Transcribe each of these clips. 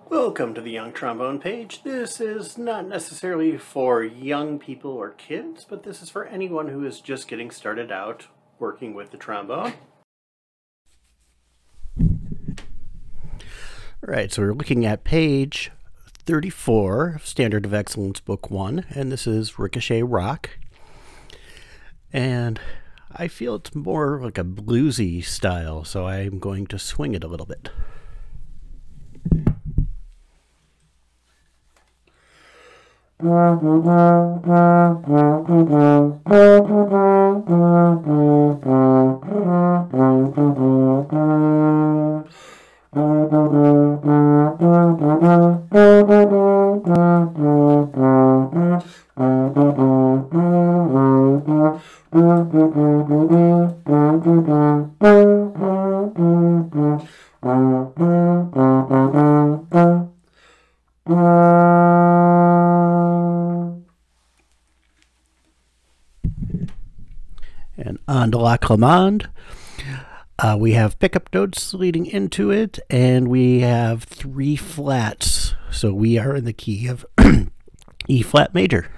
Welcome to the Young Trombone page. This is not necessarily for young people or kids, but this is for anyone who is just getting started out working with the trombone. Alright, so we're looking at page 34 of Standard of Excellence Book 1, and this is Ricochet Rock. And I feel it's more like a bluesy style, so I'm going to swing it a little bit. And on to Loch Lomond, we have pickup notes leading into it, and we have 3 flats. So we are in the key of E flat major.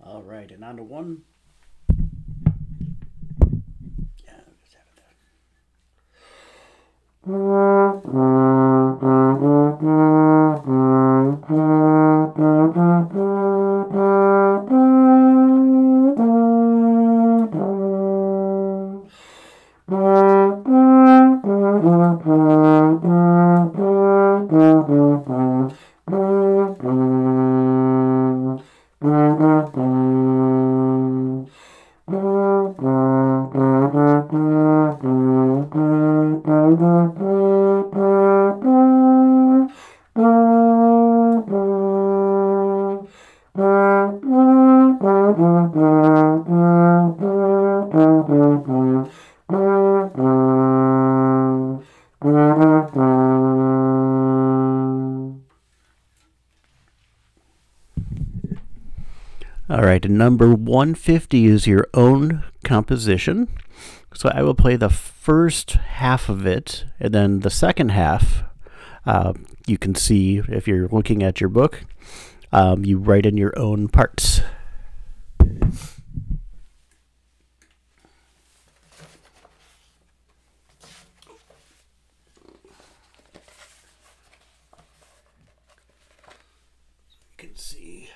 All right, and on to one. Yeah, just have it there. All right, and number 150 is your own composition. So I will play the first half of it, and then the second half, you can see if you're looking at your book, you write in your own parts. You can see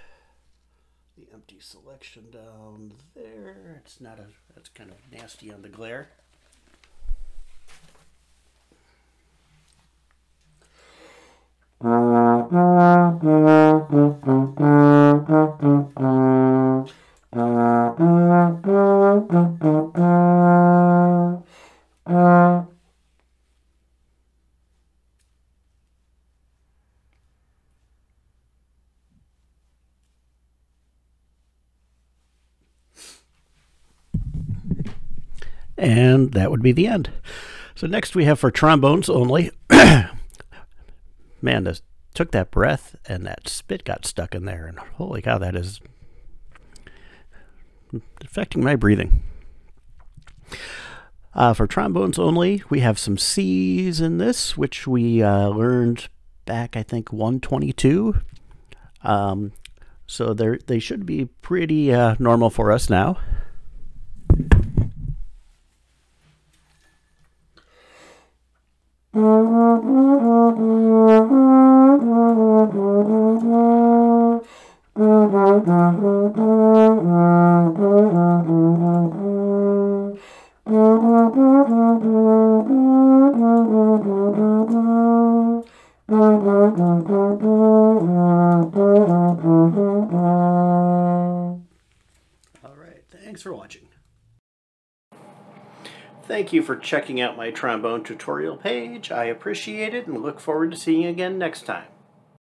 the empty selection down there. It's not that's kind of nasty on the glare. And that would be the end. So next we have for Trombones Only. Man, this took that breath and that spit got stuck in there, and holy cow, that is affecting my breathing. For Trombones Only, we have some C's in this, which we learned back, I think, 122. So they should be pretty normal for us now. Thanks for watching. Thank you for checking out my trombone tutorial page. I appreciate it and look forward to seeing you again next time.